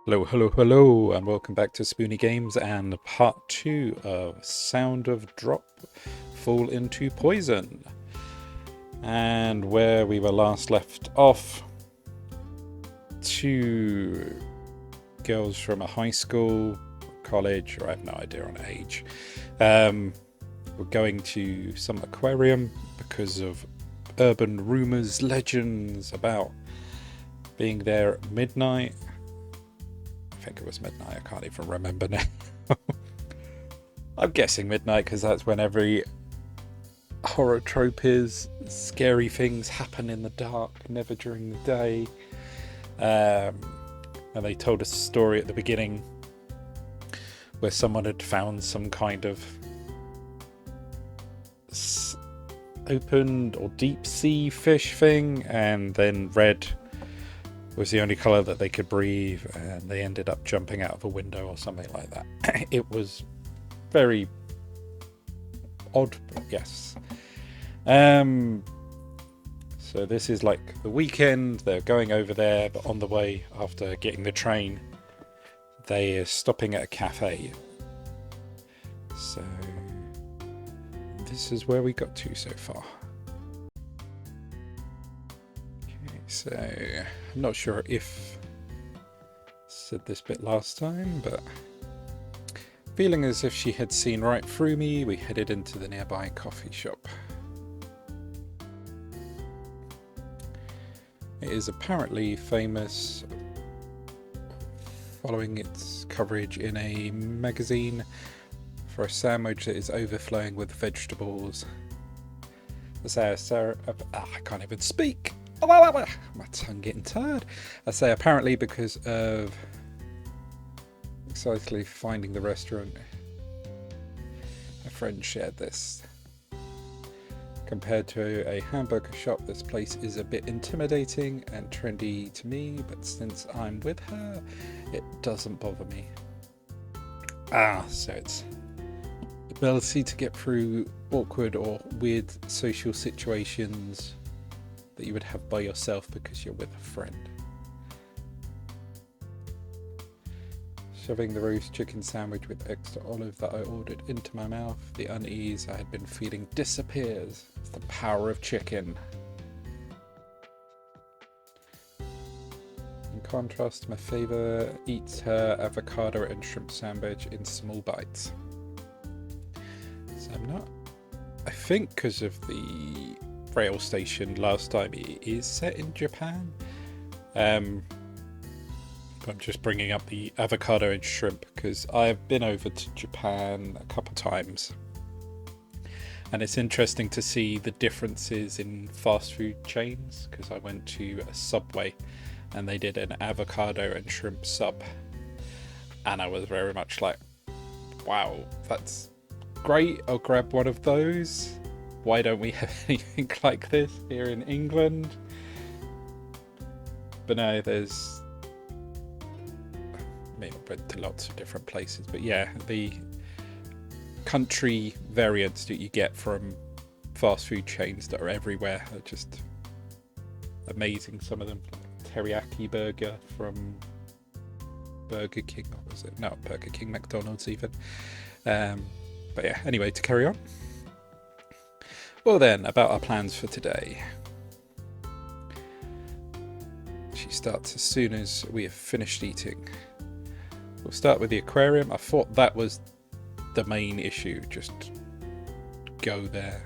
Hello, hello, hello, and welcome back to Spoonie Games and part 2 of Sound of Drop Fall into Poison. And where we were last left off, two girls from a high school, college, or I have no idea on age, were going to some aquarium because of urban rumours, legends about being there at midnight. I think it was midnight, I can't even remember now. I'm guessing midnight because that's when every horror trope is. Scary things happen in the dark, never during the day. And they told us a story at the beginning where someone had found some kind of opened or deep sea fish thing, and then red was the only colour that they could breathe, and they ended up jumping out of a window or something like that. It was very odd, but yes. So this is like the weekend, they're going over there, but on the way, after getting the train, they are stopping at a cafe. So this is where we got to so far. So, I'm not sure if I said this bit last time, but feeling as if she had seen right through me, we headed into the nearby coffee shop. It is apparently famous following its coverage in a magazine for a sandwich that is overflowing with vegetables. I can't even speak. My tongue getting tired. I say apparently because of excitedly finding the restaurant. A friend shared this. Compared to a hamburger shop, this place is a bit intimidating and trendy to me, but since I'm with her, it doesn't bother me. So it's the ability to get through awkward or weird social situations that you would have by yourself because you're with a friend. Shoving the roast chicken sandwich with extra olive that I ordered into my mouth, the unease I had been feeling disappears. It's the power of chicken. In contrast, my favour eats her avocado and shrimp sandwich in small bites. So I think because of the rail station last time, it is set in Japan. I'm just bringing up the avocado and shrimp because I've been over to Japan a couple times, and it's interesting to see the differences in fast food chains, because I went to a Subway and they did an avocado and shrimp sub, and I was very much like, wow, that's great, I'll grab one of those. Why don't we have anything like this here in England? But no, there's, I mean, I've been to lots of different places, but yeah, the country variants that you get from fast food chains that are everywhere are just amazing. Some of them, like teriyaki burger from Burger King, or was it? No, Burger King, McDonald's even. But yeah, anyway, to carry on. Well then, about our plans for today. She starts as soon as we have finished eating. We'll start with the aquarium. I thought that was the main issue, just go there.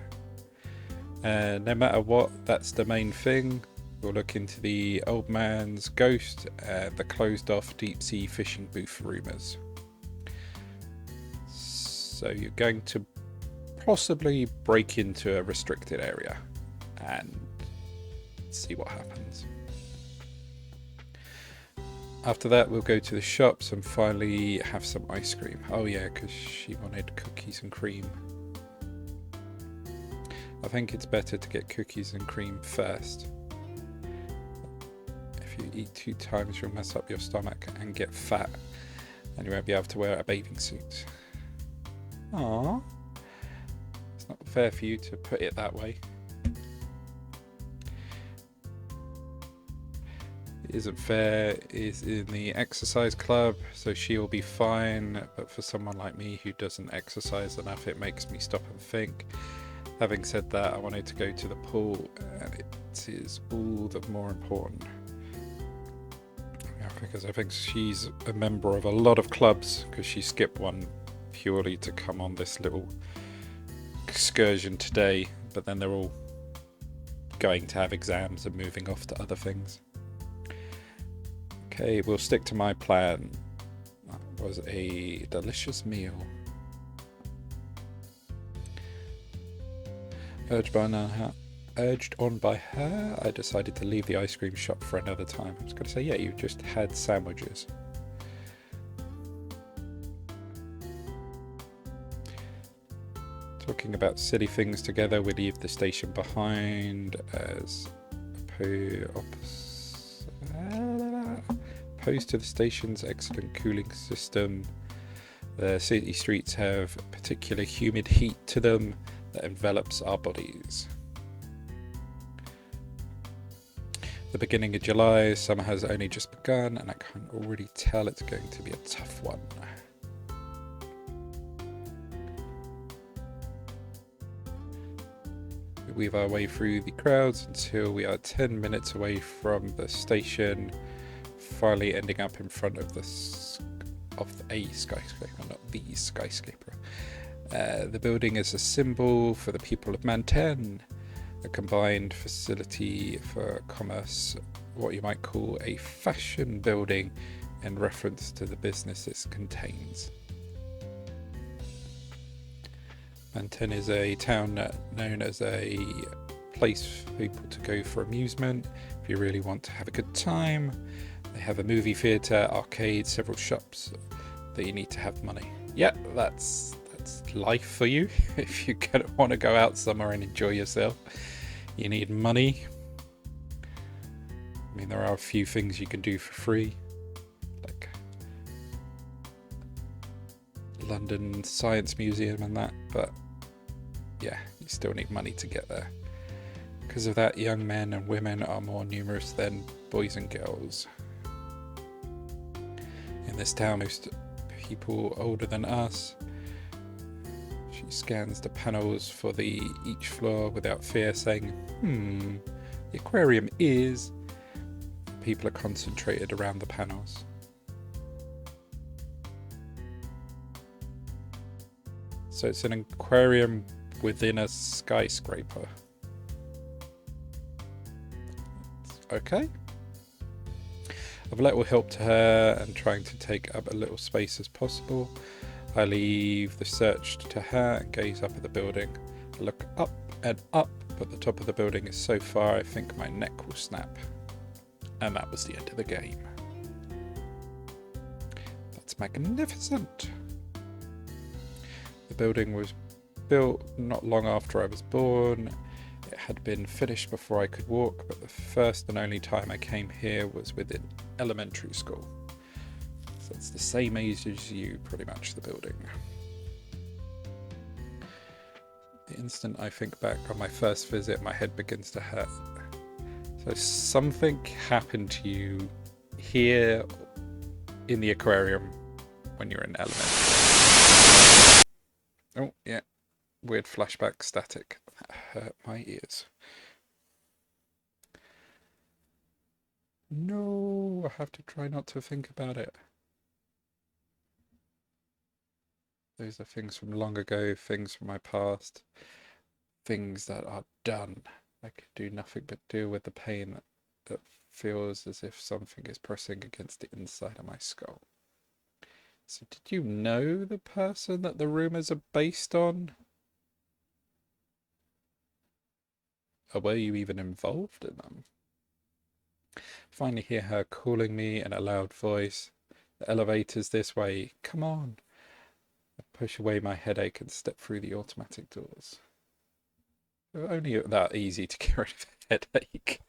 No matter what, that's the main thing. We'll look into the old man's ghost, the closed off deep sea fishing booth rumours. So you're going to possibly break into a restricted area and see what happens. After that, we'll go to the shops and finally have some ice cream. Oh yeah, because she wanted cookies and cream. I think it's better to get cookies and cream first. If you eat 2 times, you'll mess up your stomach and get fat, and you won't be able to wear a bathing suit. Aww. It's not fair for you to put it that way. Isn't Fair is in the exercise club, so she will be fine, but for someone like me who doesn't exercise enough, it makes me stop and think. Having said that, I wanted to go to the pool, and it is all the more important. Because I think she's a member of a lot of clubs, because she skipped one purely to come on this little excursion today, but then they're all going to have exams and moving off to other things. Okay, we'll stick to my plan. That was a delicious meal. Urged on by her, I decided to leave the ice cream shop for another time. I was going to say, yeah, you just had sandwiches. Talking about silly things together, we leave the station behind as opposed to the station's excellent cooling system. The city streets have particular humid heat to them that envelops our bodies. The beginning of July, summer has only just begun, and I can already tell it's going to be a tough one. We weave our way through the crowds until we are 10 minutes away from the station, finally ending up in front of a skyscraper, not the skyscraper. The building is a symbol for the people of Manten, a combined facility for commerce, what you might call a fashion building in reference to the business it contains. Manten is a town known as a place for people to go for amusement if you really want to have a good time. They have a movie theatre, arcade, several shops that you need to have money. Yeah, that's life for you. If you want to go out somewhere and enjoy yourself, you need money. I mean, there are a few things you can do for free, like London Science Museum and that, but yeah, you still need money to get there. Because of that, young men and women are more numerous than boys and girls. In this town, most people older than us. She scans the panels for each floor without fear, saying, the aquarium is... People are concentrated around the panels. So it's an aquarium within a skyscraper. Okay. I've let little help to her and trying to take up a little space as possible. I leave the search to her and gaze up at the building. I look up and up, but the top of the building is so far I think my neck will snap. And that was the end of the game. That's magnificent. The building was built not long after I was born. It had been finished before I could walk, but the first and only time I came here was within elementary school. So it's the same age as you, pretty much, the building. The instant I think back on my first visit, my head begins to hurt. So something happened to you here in the aquarium when you were in elementary. Oh, yeah. Weird flashback static. That hurt my ears. No, I have to try not to think about it. Those are things from long ago, things from my past, things that are done. I could do nothing but deal with the pain that feels as if something is pressing against the inside of my skull. So did you know the person that the rumours are based on? Or were you even involved in them? Finally hear her calling me in a loud voice. The elevator's this way. Come on. I push away my headache and step through the automatic doors. Only that easy to get rid of a headache.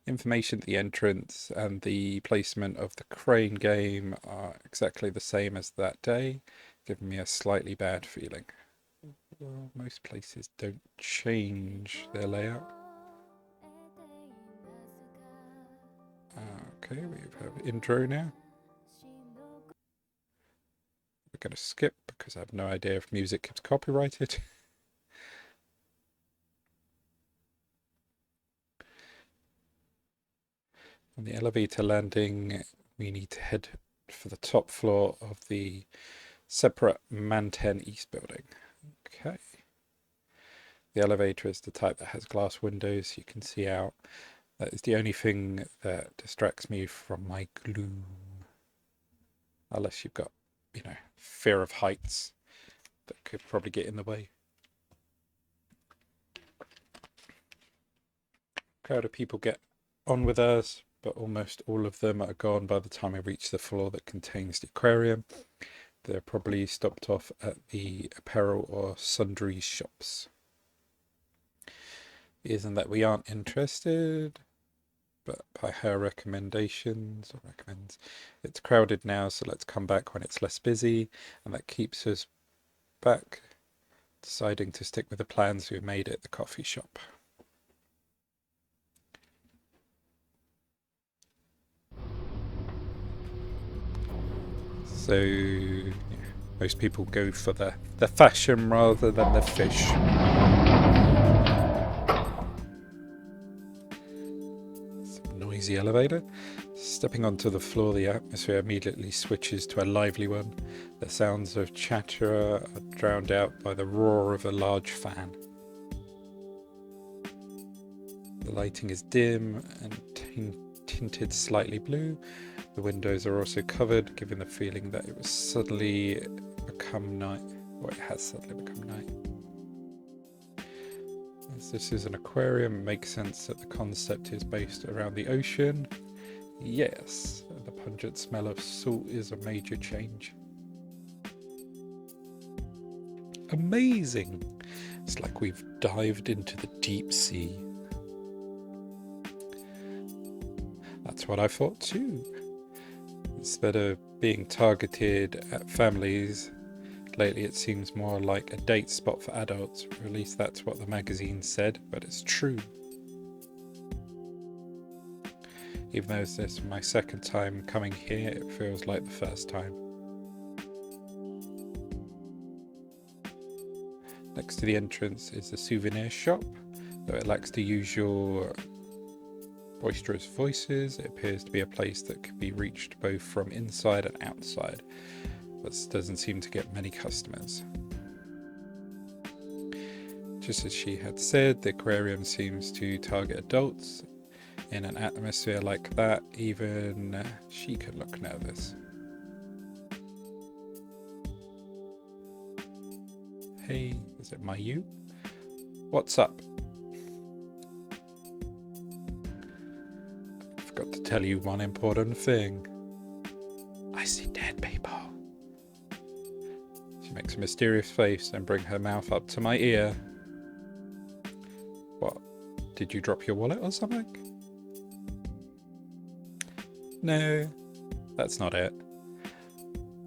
Information at the entrance and the placement of the crane game are exactly the same as that day, giving me a slightly bad feeling. Well, most places don't change their layout. Okay, we have intro now. We're going to skip because I have no idea if music gets copyrighted. On the elevator landing, we need to head for the top floor of the separate Man10 East building. Okay. The elevator is the type that has glass windows, you can see out. That is the only thing that distracts me from my gloom. Unless you've got, fear of heights that could probably get in the way. Crowd of people get on with us, but almost all of them are gone by the time I reach the floor that contains the aquarium. They're probably stopped off at the apparel or sundry shops. Isn't that we aren't interested, but by her recommendations, it's crowded now, so let's come back when it's less busy, and that keeps us back, deciding to stick with the plans we made at the coffee shop. So, yeah, most people go for the fashion rather than the fish. Noisy elevator. Stepping onto the floor, the atmosphere immediately switches to a lively one. The sounds of chatter are drowned out by the roar of a large fan. The lighting is dim and tinted slightly blue. The windows are also covered, giving the feeling that it was suddenly become night, or it has suddenly become night. As this is an aquarium, it makes sense that the concept is based around the ocean. Yes, the pungent smell of salt is a major change. Amazing! It's like we've dived into the deep sea. That's what I thought too. Instead of being targeted at families, lately it seems more like a date spot for adults, or at least that's what the magazine said, but it's true. Even though this is my second time coming here, it feels like the first time. Next to the entrance is the souvenir shop. Though it lacks the usual boisterous voices, it appears to be a place that could be reached both from inside and outside, but doesn't seem to get many customers. Just as she had said, the aquarium seems to target adults. In an atmosphere like that, even she could look nervous. Hey, is it Mayu? What's up? I forgot to tell you one important thing. I see dead people. She makes a mysterious face and brings her mouth up to my ear. What? Did you drop your wallet or something? No, that's not it.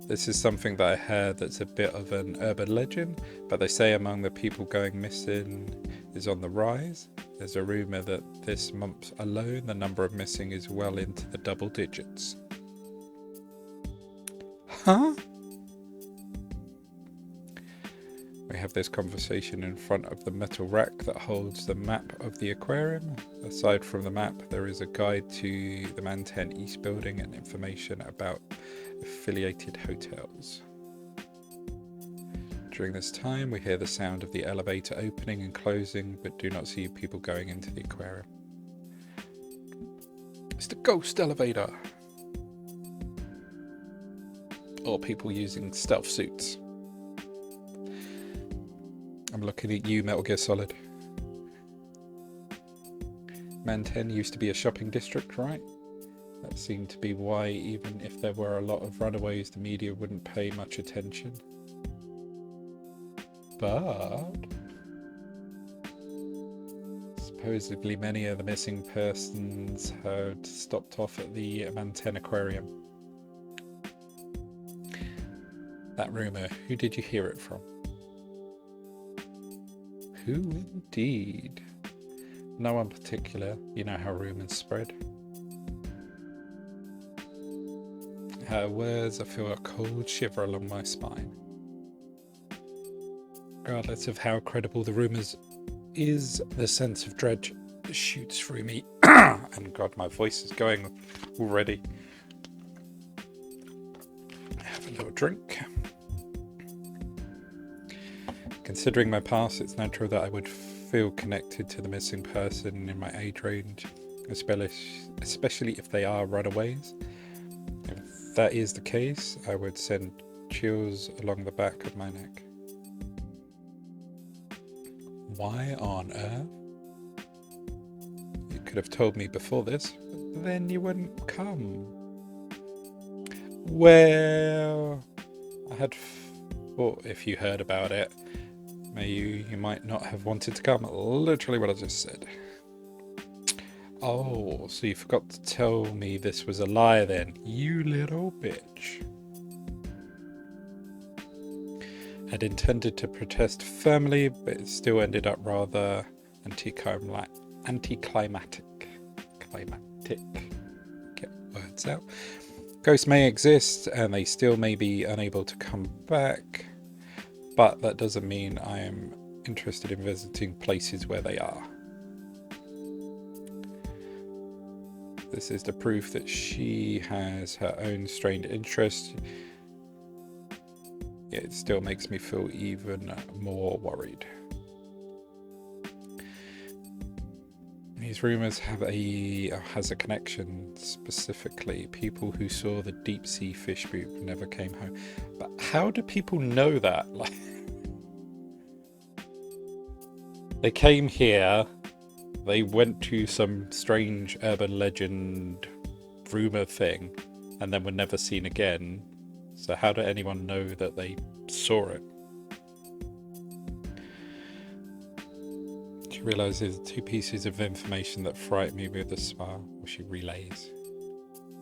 This is something that I heard that's a bit of an urban legend, but they say among the people going missing is on the rise. There's a rumour that this month alone the number of missing is well into the double digits. Huh? We have this conversation in front of the metal rack that holds the map of the aquarium. Aside from the map, there is a guide to the Man10 East building and information about affiliated hotels. During this time, we hear the sound of the elevator opening and closing, but do not see people going into the aquarium. It's the ghost elevator! Or people using stealth suits. I'm looking at you, Metal Gear Solid. Man10 used to be a shopping district, right? That seemed to be why, even if there were a lot of runaways, the media wouldn't pay much attention. But supposedly many of the missing persons had stopped off at the Man10 aquarium. That rumour, who did you hear it from? Who indeed? No one particular. You know how rumours spread. Her words, I feel a cold shiver along my spine. Regardless of how credible the rumours is, the sense of dread shoots through me. And God, my voice is going already. Have a little drink. Considering my past, it's natural that I would feel connected to the missing person in my age range, especially if they are runaways. If that is the case, I would send chills along the back of my neck. Why on earth? You could have told me before this, but then you wouldn't come. Well, I had thought if you heard about it, you might not have wanted to come. Literally what I just said. Oh, so you forgot to tell me this was a lie then, you little bitch. I'd intended to protest firmly, but it still ended up rather anticlimactic. Get words out. Ghosts may exist, and they still may be unable to come back, but that doesn't mean I am interested in visiting places where they are. This is the proof that she has her own strained interest. Yet it still makes me feel even more worried. These rumours has a connection, specifically people who saw the deep sea fish boot never came home. But how do people know that? Like, they came here, they went to some strange urban legend rumour thing, and then were never seen again. So how did anyone know that they saw it? She realises two pieces of information that frighten me with a smile, which she relays.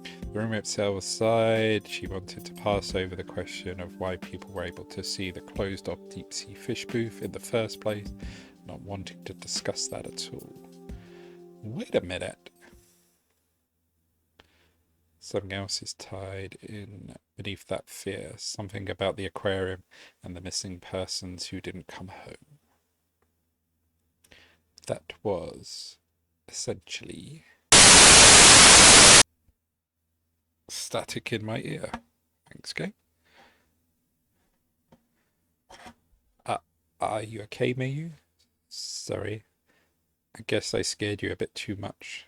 The rumour itself aside, she wanted to pass over the question of why people were able to see the closed-off deep-sea fish booth in the first place, not wanting to discuss that at all. Wait a minute. Something else is tied in beneath that fear, something about the aquarium and the missing persons who didn't come home. That was essentially static in my ear. Thanks, game. Are you okay, Mayu? Sorry. I guess I scared you a bit too much.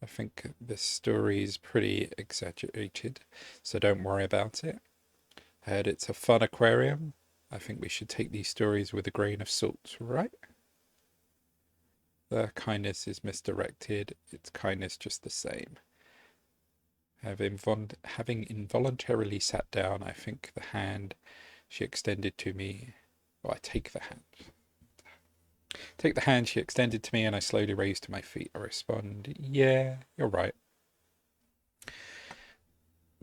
I think this story is pretty exaggerated, so don't worry about it. I heard it's a fun aquarium. I think we should take these stories with a grain of salt, right? The kindness is misdirected. It's kindness just the same. Having involuntarily sat down, I think the hand she extended to me... Well, I take the hand. Take the hand she extended to me, and I slowly raised to my feet. I respond, yeah, you're right.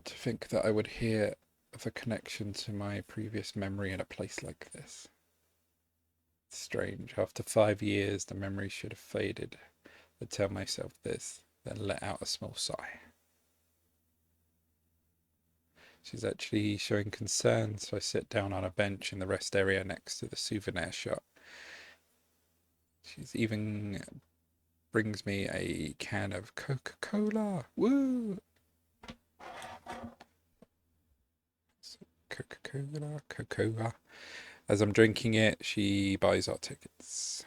To think that I would hear of a connection to my previous memory in a place like this. It's strange. After 5 years, the memory should have faded. I tell myself this, then let out a small sigh. She's actually showing concern, so I sit down on a bench in the rest area next to the souvenir shop. She's even brings me a can of Coca-Cola. Woo! Coca-Cola. As I'm drinking it, she buys our tickets.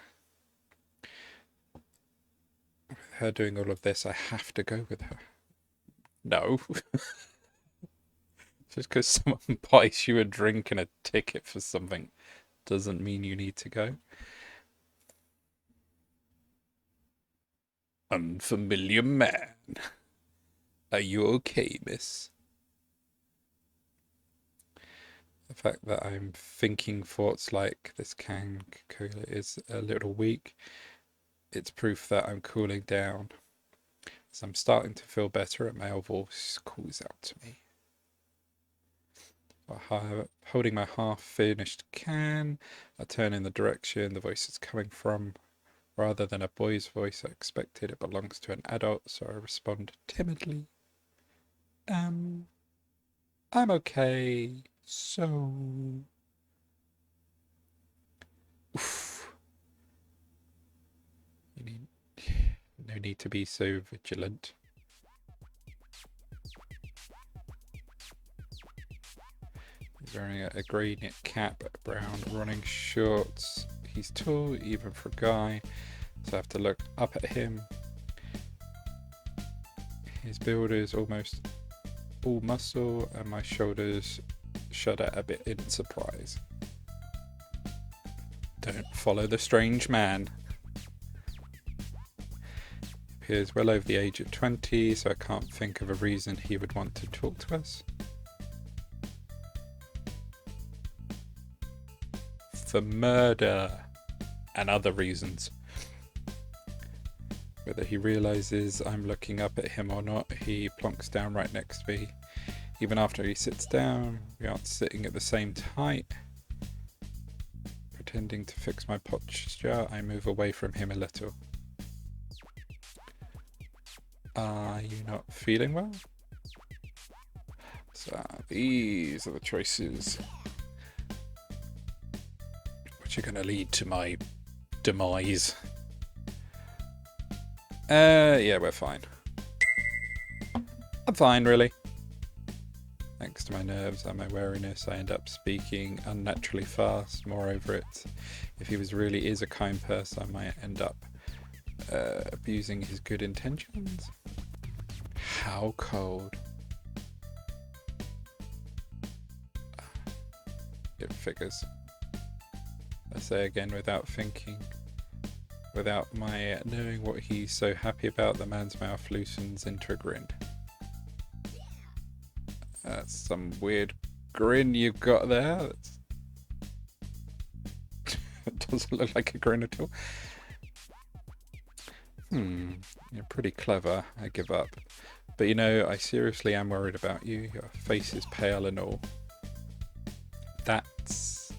With her doing all of this, I have to go with her. No. Just because someone buys you a drink and a ticket for something doesn't mean you need to go. Unfamiliar man. Are you okay, miss? The fact that I'm thinking thoughts like this can Coca-Cola is a little weak. It's proof that I'm cooling down. As I'm starting to feel better, a male voice calls out to me. Holding my half-finished can, I turn in the direction the voice is coming from. Rather than a boy's voice I expected, it belongs to an adult, so I respond timidly. I'm okay. So... Oof. You need... No need to be so vigilant. He's wearing a grey knit cap, brown running shorts. He's tall, even for a guy, so I have to look up at him. His build is almost all muscle, and my shoulders shudder a bit in surprise. Don't follow the strange man. He appears well over the age of 20, so I can't think of a reason he would want to talk to us. For murder and other reasons. Whether he realizes I'm looking up at him or not, he plonks down right next to me. Even after he sits down, we aren't sitting at the same height. Pretending to fix my posture, I move away from him a little. Are you not feeling well? So these are the choices which are going to lead to my demise. Yeah, we're fine. I'm fine, really. Thanks to my nerves and my wariness, I end up speaking unnaturally fast. Moreover, if he really is a kind person, I might end up abusing his good intentions. How cold. It figures. I say again without thinking. Without my knowing what he's so happy about, the man's mouth loosens into a grin. That's some weird grin you've got there. It doesn't look like a grin at all. You're pretty clever. I give up. But you know, I seriously am worried about you. Your face is pale and all. It's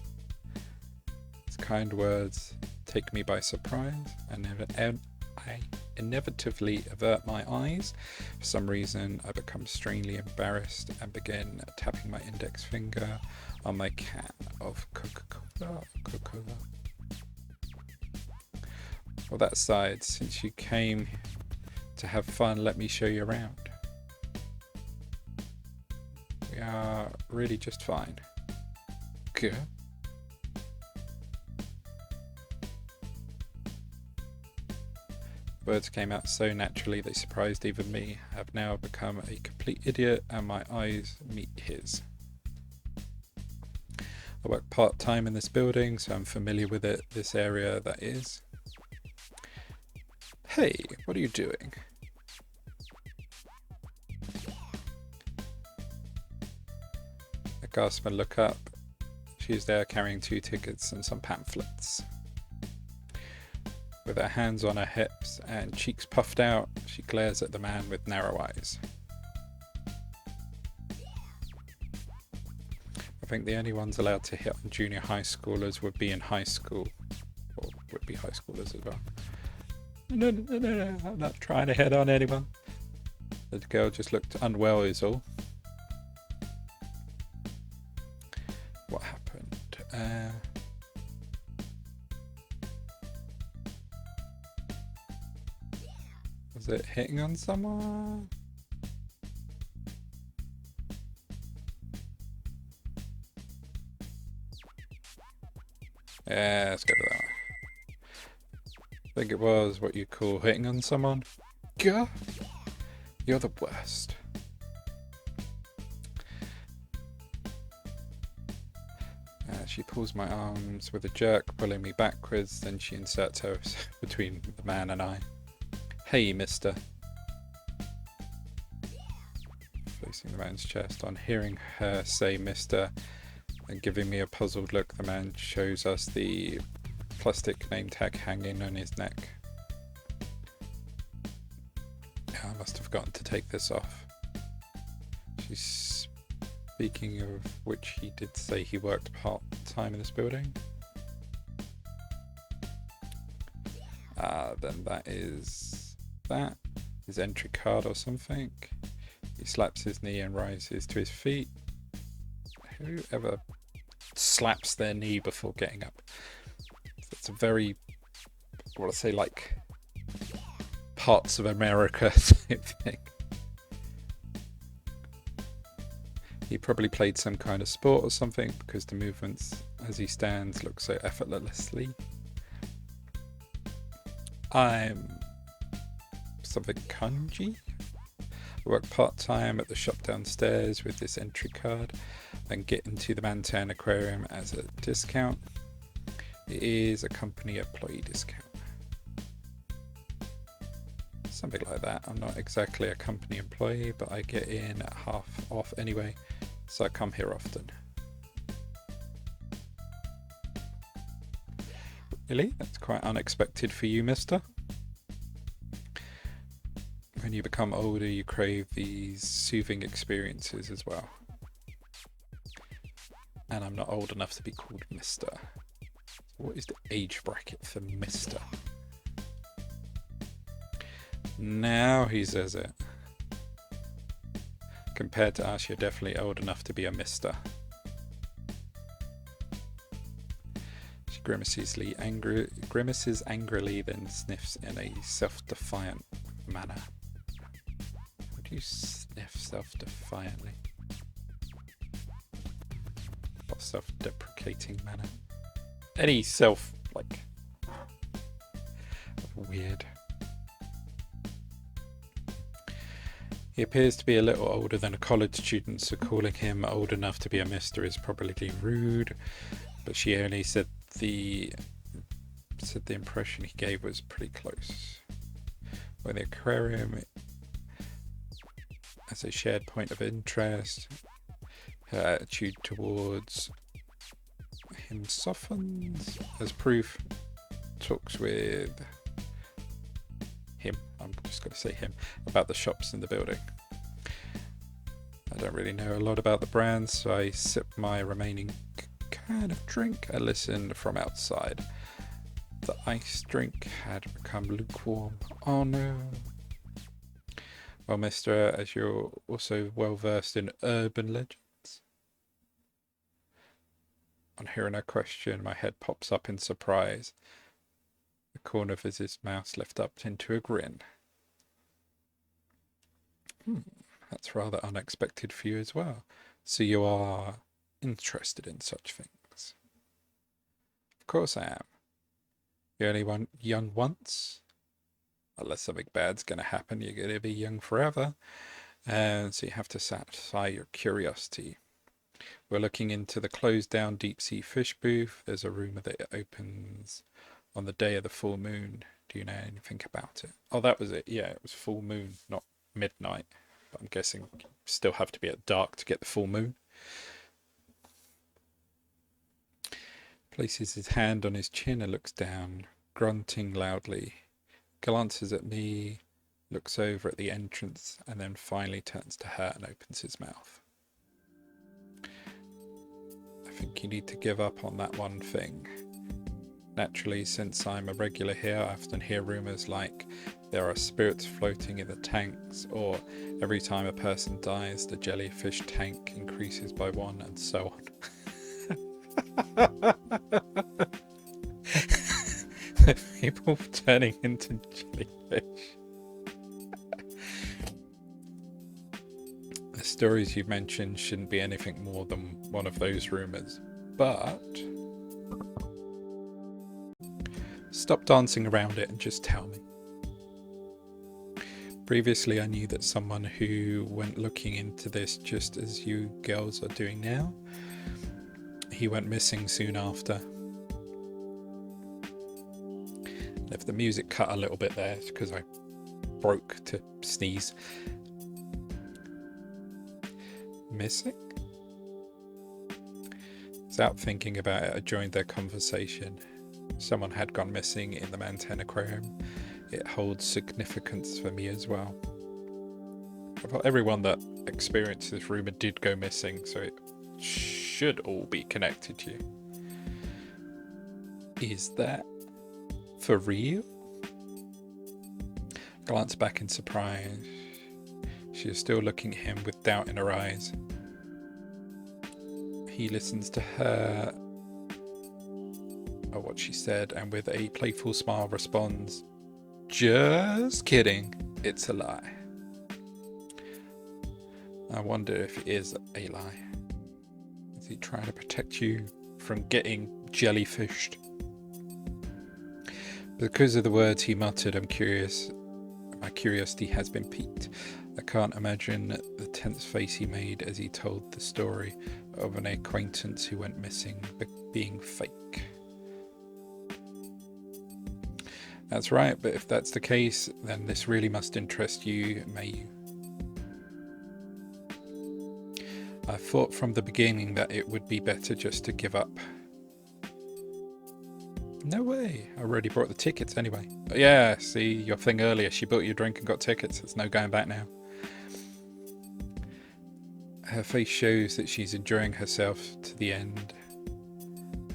kind words take me by surprise, and I inevitably avert my eyes. For some reason, I become strangely embarrassed and begin tapping my index finger on my can of Coca-Cola. Well, that side, since you came to have fun, let me show you around. We are really just fine. Good. Words came out so naturally they surprised even me. I have now become a complete idiot and my eyes meet his. I work part-time in this building, so I'm familiar with it, this area that is. Hey, what are you doing? I gasp and look up. She's there carrying 2 tickets and some pamphlets. With her hands on her hips and cheeks puffed out, she glares at the man with narrow eyes. I think the only ones allowed to hit on junior high schoolers would be in high school. Or would be high schoolers as well. No, I'm not trying to hit on anyone. The girl just looked unwell is all. What happened? Was it hitting on someone? Yeah, let's go to that one. I think it was what you call hitting on someone. Gah! You're the worst. She pulls my arms with a jerk, pulling me backwards, then she inserts her between the man and I. Hey, mister. Facing the man's chest. On hearing her say mister and giving me a puzzled look, the man shows us the plastic name tag hanging on his neck. I must have forgotten to take this off. She's speaking of which, he did say he worked part-time in this building. Then that is his entry card or something. He slaps his knee and rises to his feet. Whoever slaps their knee before getting up. That's a very, I want to say, like, parts of America type thing. He probably played some kind of sport or something, because the movements as he stands look so effortlessly. I'm something kanji. I work part-time at the shop downstairs with this entry card and get into the Mantan Aquarium as a discount. It is a company employee discount. Something like that. I'm not exactly a company employee, but I get in at half off anyway, so I come here often. Really? That's quite unexpected for you, mister. When you become older, you crave these soothing experiences as well. And I'm not old enough to be called mister. What is the age bracket for mister? Now he says it. Compared to us, you're definitely old enough to be a mister. She grimaces angrily, then sniffs in a self-defiant manner. How do you sniff self-defiantly? Or self-deprecating manner? Any weird. He appears to be a little older than a college student, so calling him old enough to be a mister is probably rude, but she only said the impression he gave was pretty close. When the aquarium has a shared point of interest, her attitude towards him softens. As proof, talks with him, I'm just going to say him, about the shops in the building. I don't really know a lot about the brands, so I sip my remaining can of drink and listen from outside. The iced drink had become lukewarm. Oh no. Well, mister, as you're also well versed in urban legends. On hearing her question, my head pops up in surprise. The corner of his mouth lifts up into a grin. That's rather unexpected for you as well. So you are interested in such things? Of course I am. You're only young once. Unless something bad's going to happen, you're going to be young forever. And so you have to satisfy your curiosity. We're looking into the closed down deep sea fish booth. There's a rumour that it opens on the day of the full moon. Do you know anything about it? Oh, that was it. Yeah, it was full moon, not midnight. But I'm guessing you still have to be at dark to get the full moon. Places his hand on his chin and looks down, grunting loudly. Glances at me, looks over at the entrance, and then finally turns to her and opens his mouth. I think you need to give up on that one thing. Naturally, since I'm a regular here, I often hear rumours like there are spirits floating in the tanks, or every time a person dies, the jellyfish tank increases by 1, and so on. People turning into jellyfish. The stories you mentioned shouldn't be anything more than one of those rumours, but stop dancing around it and just tell me. Previously, I knew that someone who went looking into this just as you girls are doing now. He went missing soon after. And if the music cut a little bit there, it's because I broke to sneeze. Missing? Without thinking about it, I joined their conversation. Someone had gone missing in the Mantan Aquarium. It holds significance for me as well. Everyone that experienced this rumour did go missing, so it should all be connected to you. Is that for real? Glance back in surprise. She is still looking at him with doubt in her eyes. he listens to her, or what she said, and with a playful smile responds, "Just kidding, it's a lie." I wonder if it is a lie. Is he trying to protect you from getting jellyfished? Because of the words he muttered, I'm curious. My curiosity has been piqued. I can't imagine the tense face he made as he told the story of an acquaintance who went missing being fake. That's right, but if that's the case, then this really must interest you, may you? I thought from the beginning that it would be better just to give up. No way, I already bought the tickets anyway. But yeah, see, your thing earlier, she bought you a drink and got tickets, there's no going back now. Her face shows that she's enjoying herself to the end,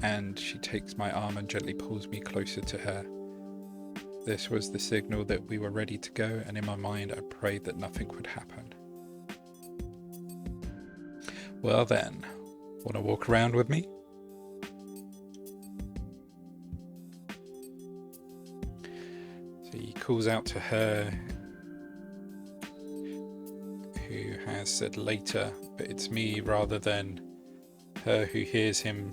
and she takes my arm and gently pulls me closer to her. This was the signal that we were ready to go, and in my mind I prayed that nothing would happen. Well then, want to walk around with me? So he calls out to her, who has said later, but it's me rather than her who hears him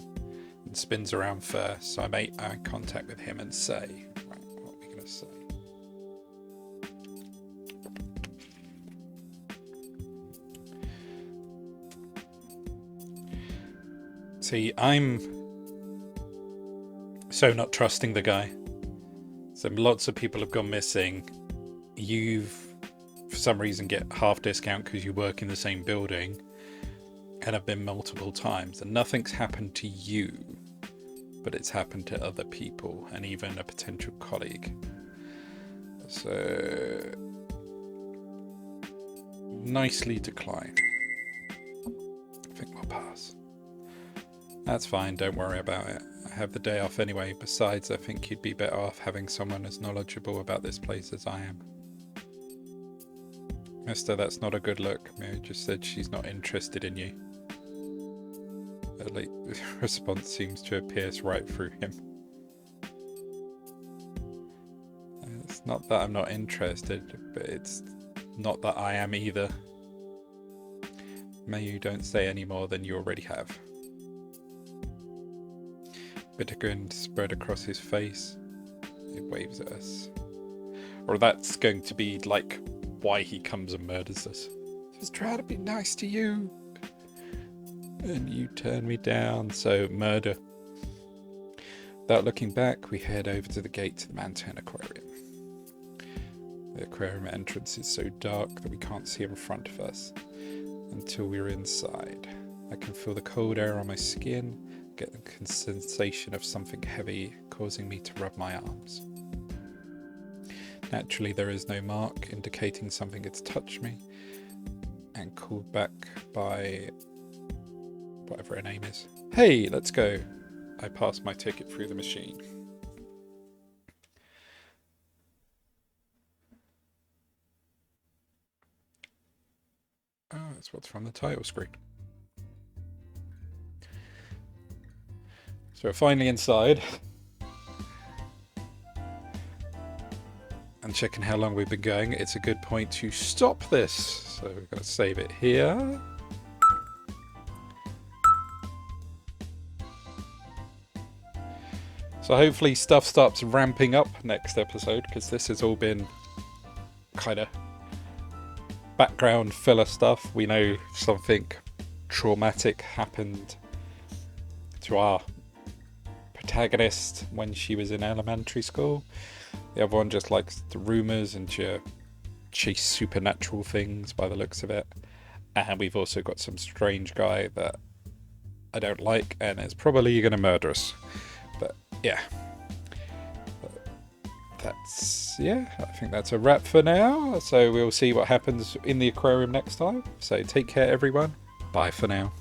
and spins around first. So I make eye contact with him and say, right, what are we going to say? See, I'm so not trusting the guy. So lots of people have gone missing. You've, for some reason, get half discount because you work in the same building and have been multiple times. And nothing's happened to you, but it's happened to other people and even a potential colleague. So, nicely declined. I think we'll pass. That's fine, don't worry about it. I have the day off anyway. Besides, I think you'd be better off having someone as knowledgeable about this place as I am. Mister, that's not a good look. Mary just said she's not interested in you. Her late response seems to have pierced right through him. It's not that I'm not interested, but it's not that I am either. May you don't say any more than you already have. Bitter grin spread across his face. He waves at us. Or that's going to be like why he comes and murders us. Just try to be nice to you. And you turn me down, so murder. Without looking back, we head over to the gate to the Mantan Aquarium. The aquarium entrance is so dark that we can't see in front of us until we're inside. I can feel the cold air on my skin, get the sensation of something heavy causing me to rub my arms. Naturally, there is no mark indicating something has touched me, and called back by whatever her name is. Hey, let's go. I pass my ticket through the machine. Oh, that's what's from the title screen. So we're finally inside. And checking how long we've been going, it's a good point to stop this. So we're going to save it here. So hopefully stuff starts ramping up next episode, because this has all been kind of background filler stuff. We know something traumatic happened to our protagonist when she was in elementary school. The other one just likes the rumours and to chase supernatural things by the looks of it. And we've also got some strange guy that I don't like and is probably going to murder us. But yeah. I think that's a wrap for now. So we'll see what happens in the aquarium next time. So take care everyone. Bye for now.